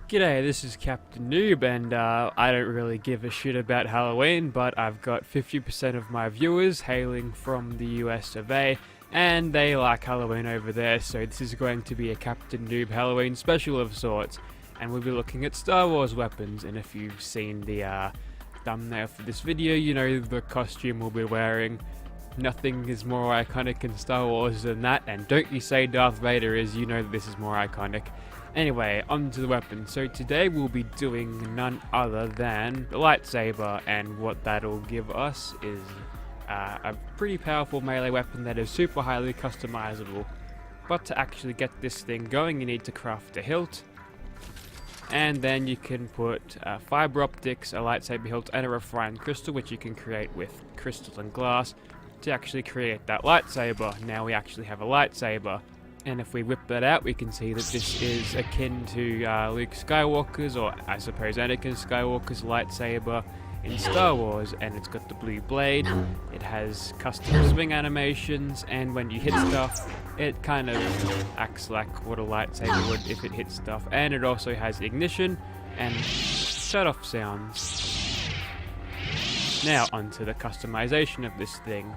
G'day, this is Captain Noob, and I don't really give a shit about Halloween, but I've got 50% of my viewers hailing from the US of A, and they like Halloween over there, so this is going to be a Captain Noob Halloween special of sorts, and we'll be looking at Star Wars weapons. And if you've seen the thumbnail for this video, you know the costume we'll be wearing. Nothing is more iconic in Star Wars than that, and don't you say Darth Vader is, you know that this is more iconic. Anyway, on to the weapon. So today we'll be doing none other than the lightsaber, and what that'll give us is a pretty powerful melee weapon that is super highly customizable. But to actually get this thing going, you need to craft a hilt, and then you can put fiber optics, a lightsaber hilt, and a refined crystal, which you can create with crystal and glass to actually create that lightsaber. Now we actually have a lightsaber. And if we whip that out, we can see that this is akin to Luke Skywalker's, or I suppose Anakin Skywalker's lightsaber in Star Wars, and it's got the blue blade, it has custom swing animations, and when you hit stuff, it kind of acts like what a lightsaber would if it hits stuff, and it also has ignition and shut-off sounds. Now onto the customization of this thing.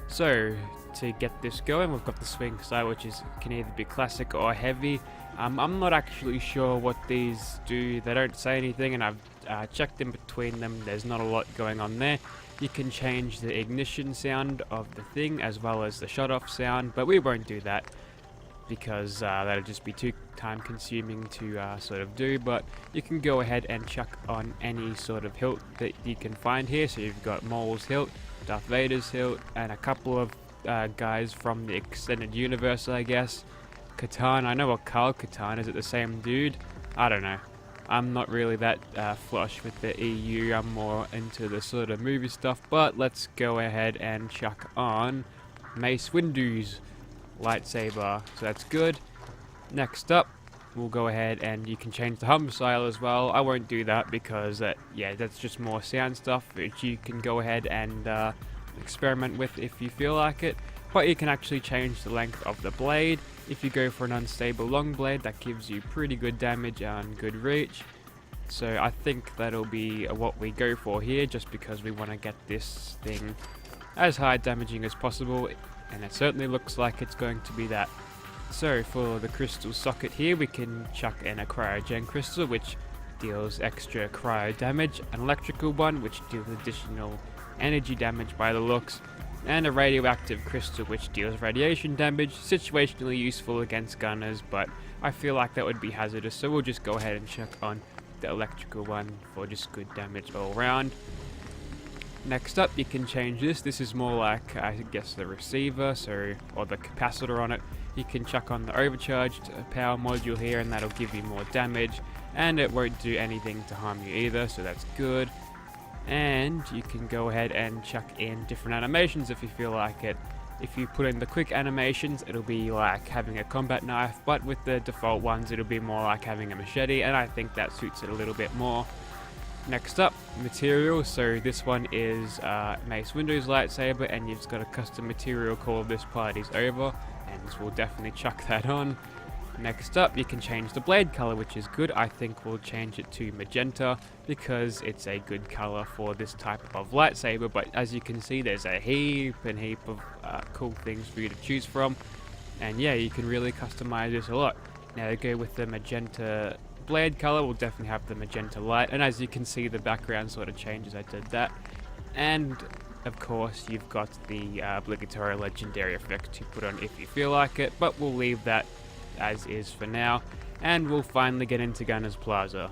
So, to get this going, we've got the swing style, which can either be classic or heavy. I'm not actually sure what these do. They don't say anything, and I've checked in between them. There's not a lot going on there. You can change the ignition sound of the thing as well as the shut-off sound, but we won't do that because that'll just be too time consuming to sort of do. But you can go ahead and chuck on any sort of hilt that you can find here. So you've got Maul's hilt, Darth Vader's hilt, and a couple of guys from the extended universe, I guess. Katan, I know what Carl Katan is. It the same dude? I don't know. I'm not really that flush with the EU. I'm more into the sort of movie stuff. But let's go ahead and chuck on Mace Windu's lightsaber. So that's good. Next up, we'll go ahead and you can change the hum style as well. I won't do that because yeah, that's just more sound stuff, which you can go ahead and experiment with if you feel like it. But you can actually change the length of the blade. If you go for an unstable long blade, that gives you pretty good damage and good reach. So I think that'll be what we go for here, just because we want to get this thing as high damaging as possible, and it certainly looks like it's going to be that. So for the crystal socket here, we can chuck in a cryogen crystal, which deals extra cryo damage, an electrical one, which deals additional energy damage by the looks, and a radioactive crystal, which deals radiation damage, situationally useful against gunners, but I feel like that would be hazardous, so we'll just go ahead and chuck on the electrical one for just good damage all around. Next up, you can change this. This is more like, I guess, the receiver, or the capacitor on it. You can chuck on the overcharged power module here, and that'll give you more damage, and it won't do anything to harm you either, so that's good. And you can go ahead and chuck in different animations if you feel like it. If you put in the quick animations, it'll be like having a combat knife, but with the default ones, it'll be more like having a machete, and I think that suits it a little bit more. Next up, material. So this one is Mace Windu's lightsaber, and you've got a custom material called This Party's Over, and we'll definitely chuck that on. Next up, you can change the blade color, which is good. I think we'll change it to magenta because it's a good color for this type of lightsaber, but as you can see, there's a heap of cool things for you to choose from, and yeah, you can really customize this a lot. Now to go with the magenta blade color, we'll definitely have the magenta light, and as you can see, the background sort of changes. I did that. And of course, you've got the obligatory legendary effect to put on if you feel like it, but we'll leave that as is for now, and we'll finally get into Gunner's Plaza.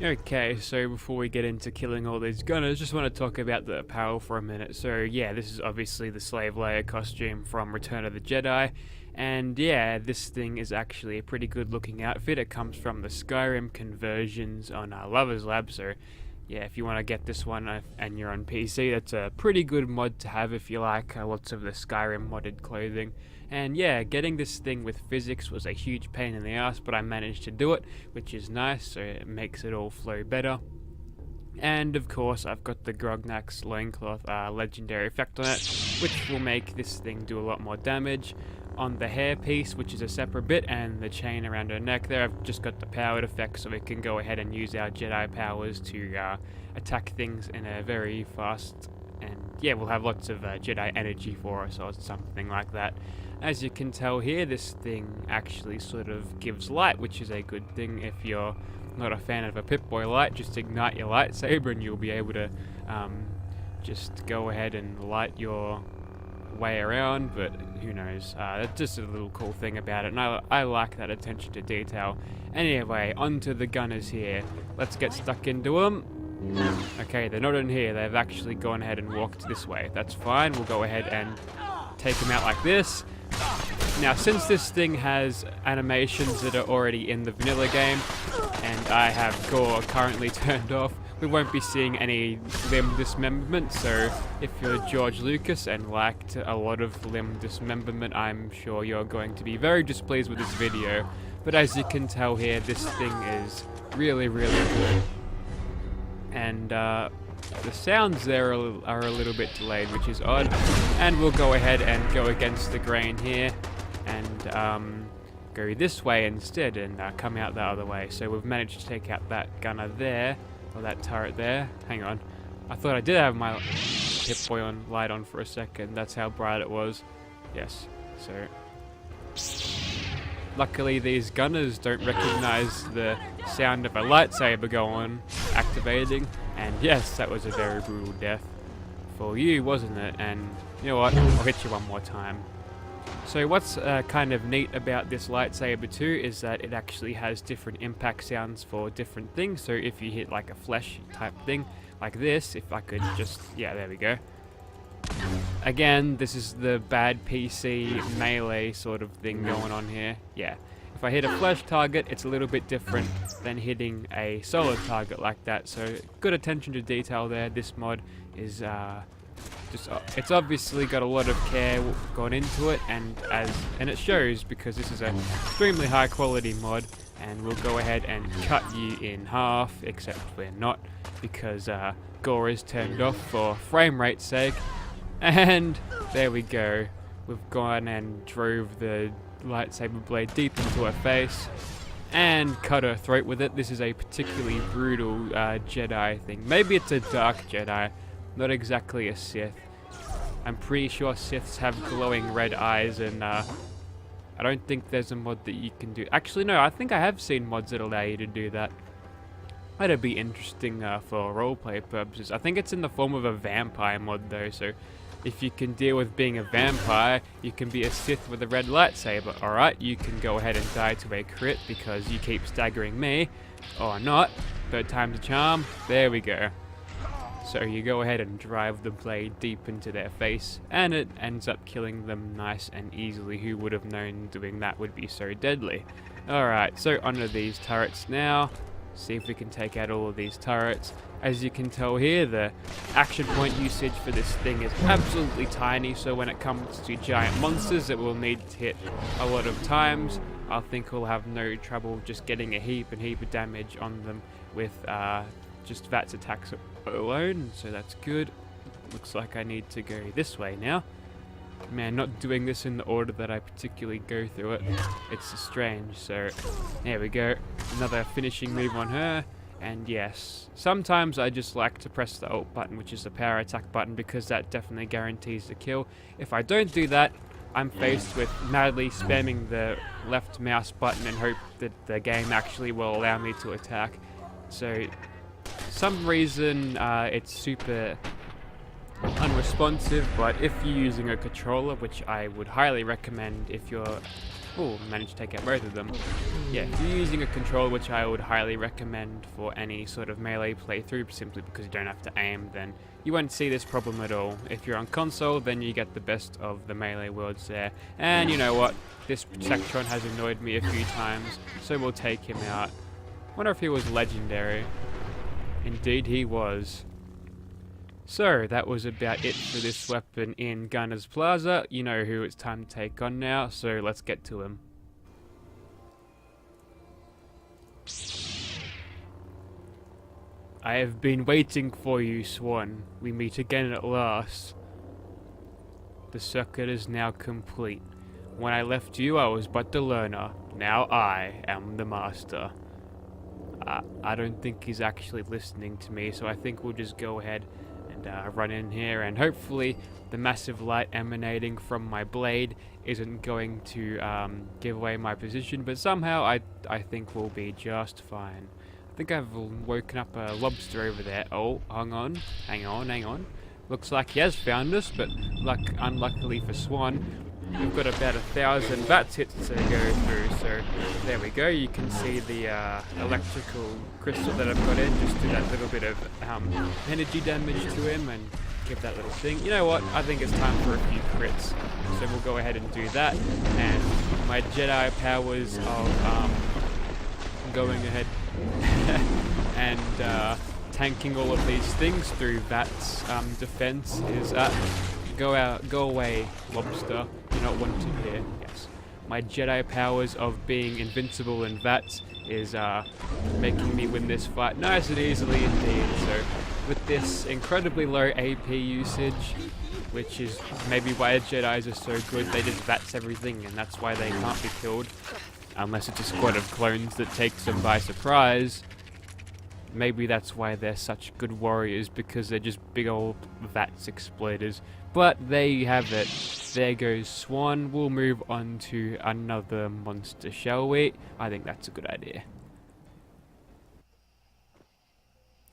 Okay, so before we get into killing all these gunners, just want to talk about the apparel for a minute. So yeah, this is obviously the Slave Leia costume from Return of the Jedi, and yeah, this thing is actually a pretty good looking outfit. It comes from the Skyrim Conversions on Lover's Lab, so yeah, if you want to get this one and you're on PC, that's a pretty good mod to have if you like lots of the Skyrim modded clothing. And yeah, getting this thing with physics was a huge pain in the ass, but I managed to do it, which is nice, so it makes it all flow better. And of course, I've got the Grognak's loincloth legendary effect on it, which will make this thing do a lot more damage. on the hair piece, which is a separate bit, and the chain around her neck there. I've just got the powered effect so we can go ahead and use our Jedi powers to attack things in a very fast, and yeah, we'll have lots of Jedi energy for us or something like that. As you can tell here, this thing actually sort of gives light, which is a good thing. If you're not a fan of a Pip-Boy light, just ignite your lightsaber and you'll be able to just go ahead and light your way around, but who knows, that's just a little cool thing about it, and I like that attention to detail. Anyway, onto the gunners here. Let's get stuck into them. Okay, they're not in here, they've actually gone ahead and walked this way. That's fine, we'll go ahead and take them out like this. Now, since this thing has animations that are already in the vanilla game, and I have gore currently turned off, we won't be seeing any limb dismemberment, so if you're George Lucas and liked a lot of limb dismemberment, I'm sure you're going to be very displeased with this video. But as you can tell here, this thing is really, really good. And the sounds there are a little bit delayed, which is odd. And we'll go ahead and go against the grain here and go this way instead and come out the other way. So we've managed to take out that gunner there. Or that turret there. Hang on. I thought I did have my Pip-Boy light on for a second. That's how bright it was. Yes. So, luckily these gunners don't recognize the sound of a lightsaber activating. And yes, that was a very brutal death for you, wasn't it? And you know what? I'll hit you one more time. So what's kind of neat about this lightsaber too is that it actually has different impact sounds for different things. So if you hit like a flesh type thing like this, if I could just, yeah, there we go. Again, this is the bad PC melee sort of thing going on here. Yeah, if I hit a flesh target, it's a little bit different than hitting a solid target like that. So good attention to detail there. This mod is it's obviously got a lot of care gone into it, and it shows, because this is an extremely high quality mod, and we'll go ahead and cut you in half, except we're not, because gore is turned off for frame rate's sake. And there we go, we've gone and drove the lightsaber blade deep into her face and cut her throat with it. This is a particularly brutal Jedi thing. Maybe it's a dark Jedi, not exactly a Sith. I'm pretty sure Siths have glowing red eyes, and I don't think there's a mod that you can do. Actually, no, I think I have seen mods that allow you to do that. That'd be interesting for roleplay purposes. I think it's in the form of a vampire mod though, so if you can deal with being a vampire, you can be a Sith with a red lightsaber. Alright, you can go ahead and die to a crit because you keep staggering me. Or not. Third time's a charm. There we go. So you go ahead and drive the blade deep into their face, and it ends up killing them nice and easily. Who would have known doing that would be so deadly? Alright, so onto these turrets now. See if we can take out all of these turrets. As you can tell here, the action point usage for this thing is absolutely tiny, so when it comes to giant monsters that we'll need to hit a lot of times, I think we'll have no trouble just getting a heap of damage on them with just VATS attacks alone, so that's good. Looks like I need to go this way now. Man, not doing this in the order that I particularly go through it, it's strange. So there we go, another finishing move on her. And yes, sometimes I just like to press the alt button, which is the power attack button, because that definitely guarantees the kill. If I don't do that, I'm faced with madly spamming the left mouse button and hope that the game actually will allow me to attack. So some reason it's super unresponsive, but if you're using a controller, which I would highly recommend if you're... Oh, managed to take out both of them. Yeah, if you're using a controller, which I would highly recommend for any sort of melee playthrough, simply because you don't have to aim, then you won't see this problem at all. If you're on console, then you get the best of the melee worlds there. And you know what? This Sectron has annoyed me a few times, so we'll take him out. Wonder if he was legendary. Indeed he was. So, that was about it for this weapon in Gunner's Plaza. You know who it's time to take on now, so let's get to him. I have been waiting for you, Swan. We meet again at last. The circuit is now complete. When I left you, I was but the learner. Now I am the master. I don't think he's actually listening to me, so I think we'll just go ahead and run in here, and hopefully the massive light emanating from my blade isn't going to give away my position, but somehow I think we'll be just fine. I think I've woken up a lobster over there. Oh, hang on. Looks like he has found us, but unluckily for Swan, we've got about 1,000 VATS hits to go through, so there we go. You can see the electrical crystal that I've got in, just do that little bit of energy damage to him and give that little thing. You know what? I think it's time for a few crits, so we'll go ahead and do that. And my Jedi powers of going ahead and tanking all of these things through VATS defense is go away, lobster. You're not wanted here. Yes. My Jedi powers of being invincible in VATS is making me win this fight nice and easily indeed. So with this incredibly low AP usage, which is maybe why Jedis are so good, they just VATS everything, and that's why they can't be killed. Unless it's a squad of clones that takes them by surprise. Maybe that's why they're such good warriors, because they're just big old VATS exploiters. But there you have it. There goes Swan. We'll move on to another monster, shall we? I think that's a good idea.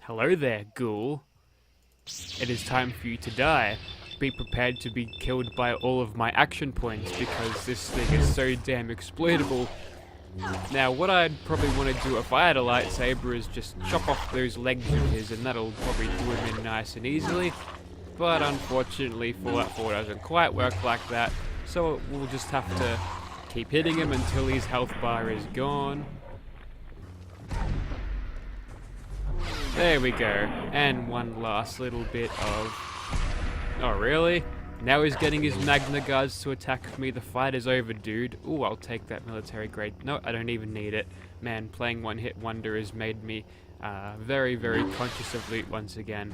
Hello there, ghoul. It is time for you to die. Be prepared to be killed by all of my action points, because this thing is so damn exploitable. Now, what I'd probably want to do if I had a lightsaber is just chop off those legs of his, and that'll probably do him in nice and easily. But unfortunately, Fallout 4 doesn't quite work like that, so we'll just have to keep hitting him until his health bar is gone. There we go. And one last little bit of... Oh, really? Now he's getting his Magna Guards to attack me. The fight is over, dude. Ooh, I'll take that military grade. No, I don't even need it. Man, playing One Hit Wonder has made me very, very conscious of loot once again.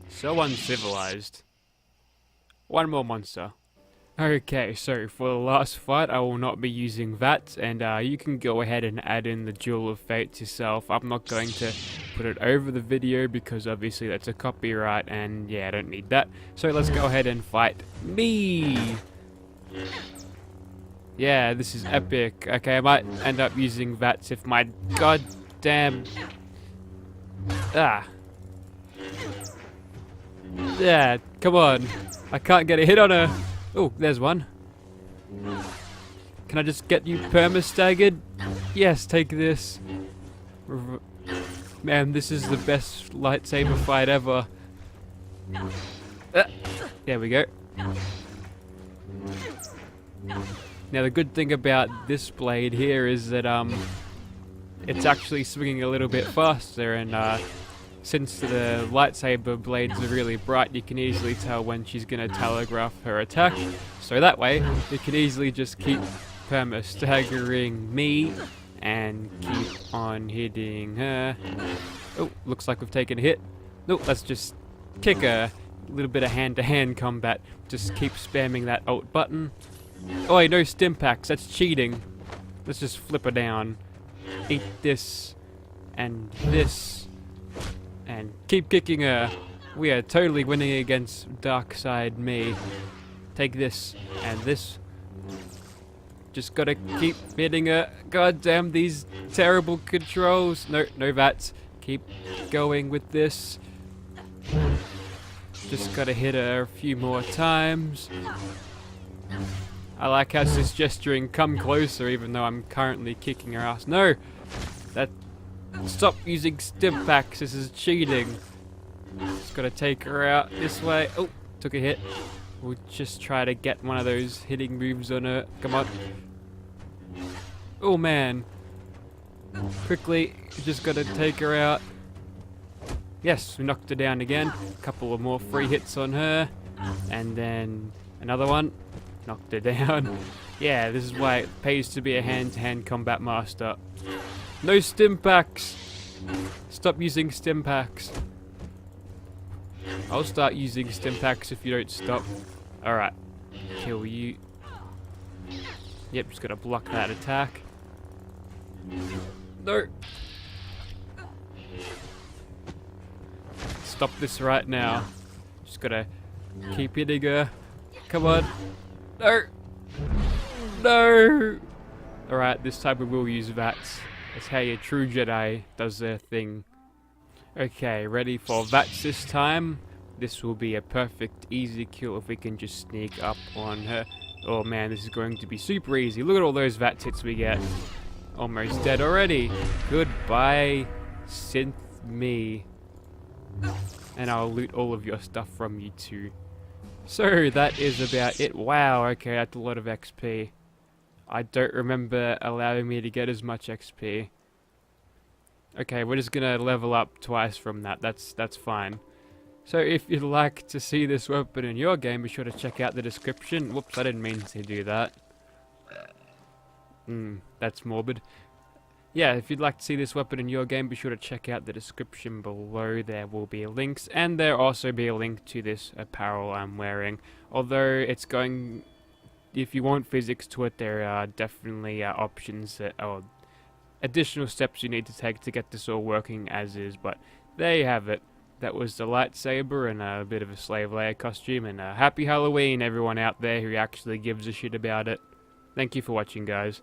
So uncivilized. One more monster. Okay, so for the last fight, I will not be using VATS, and you can go ahead and add in the Jewel of Fate yourself. I'm not going to put it over the video because obviously that's a copyright, and yeah, I don't need that. So let's go ahead and fight me. Yeah, this is epic. Okay, I might end up using VATS if my goddamn... Yeah, come on. I can't get a hit on her. Oh, there's one. Can I just get you perma-staggered? Yes, take this. Man, this is the best lightsaber fight ever. There we go. Now the good thing about this blade here is that it's actually swinging a little bit faster, and since the lightsaber blades are really bright, you can easily tell when she's going to telegraph her attack. So that way, you can easily just keep perma-staggering me and keep on hitting her. Oh, looks like we've taken a hit. No, let's just kick her. A little bit of hand-to-hand combat. Just keep spamming that alt button. Oh, wait, no stim packs. That's cheating. Let's just flip her down. Eat this and this. And keep kicking her. We are totally winning against dark side me. Take this and this. Just gotta keep hitting her. God damn these terrible controls. No VATS. Keep going with this. Just gotta hit her a few more times. I like how she's gesturing come closer even though I'm currently kicking her ass. No! Stop using stim packs, this is cheating. Just gotta take her out this way. Oh, took a hit. We'll just try to get one of those hitting moves on her. Come on. Oh man. Quickly, just gotta take her out. Yes, we knocked her down again. A couple of more free hits on her. And then another one. Knocked her down. Yeah, this is why it pays to be a hand-to-hand combat master. No stim packs! Stop using stim packs. I'll start using stim packs if you don't stop. Alright. kill you. Yep, just gotta block that attack. No! Stop this right now. Just gotta keep hitting her. Come on. No! No! Alright, this time we will use VATS. That's how your true Jedi does their thing. Okay, ready for VATS this time. This will be a perfect, easy kill if we can just sneak up on her. Oh man, this is going to be super easy. Look at all those VATS hits we get. Almost dead already. Goodbye, synth me. And I'll loot all of your stuff from you too. So, that is about it. Wow, okay, that's a lot of XP. I don't remember allowing me to get as much XP. Okay, we're just gonna level up twice from that. That's fine. So if you'd like to see this weapon in your game, be sure to check out the description. Whoops, I didn't mean to do that. That's morbid. Yeah, if you'd like to see this weapon in your game, be sure to check out the description below. There will be links, and there'll also be a link to this apparel I'm wearing. Although it's going... If you want physics to it, there are definitely options that are additional steps you need to take to get this all working as is, but there you have it. That was the lightsaber and a bit of a slave Leia costume, and happy Halloween everyone out there who actually gives a shit about it. Thank you for watching, guys.